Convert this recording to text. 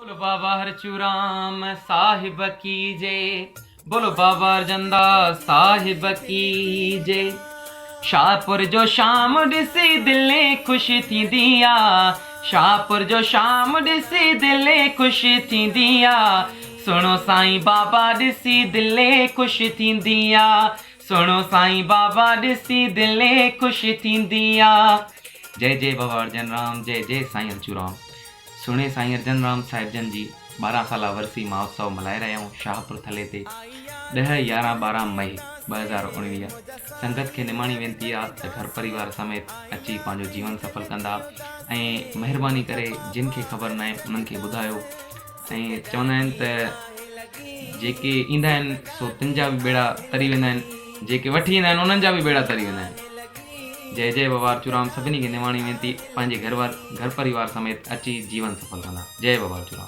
बोलो बाबा हरचूराम साहिब की जय। बोलो बाबा अर्जंदा साहिब की जय। शाहपुर जो शाम ॾिसी दिले ख़ुशि थींदी आहे। शाहपुर जो शाम ॾिसी दिले ख़ुशि थींदी आहे। सुणो साईं बाबा ॾिसी दिले ख़ुशि थींदी आहे। सुणो साईं बाबा ॾिसी दिले ख़ुशि थींदी आहे। जय जय बाबा अर्जन राम, जय जय साईं हरचूराम। सुणे साईं अर्जन राम साहिब जन जी 12 साला वरसी महोत्सव मल्हाए रहिया आहियूं शाहपुर थले ते 10, 11, 12 मई 2019। संगत खे निमाणी वेनती आहे त घर परिवार समेत अची पंहिंजो जीवन सफल कंदा ऐं महिरबानी करे जिन खे ख़बर न आहे उन्हनि खे ॿुधायो। ऐं चवंदा आहिनि त जेके ईंदा आहिनि सो तिन जा बि बेड़ा तरी वेंदा आहिनि, जेके वठी ईंदा आहिनि उन्हनि जा बि बेड़ा तरी वेंदा आहिनि। जय जय बाबा अर्चूराम। सभिनी खे निमाणी वेनती पंहिंजे घर परिवार समेत अची जीवन सफल कंदा। जय बाबा अर्चूराम।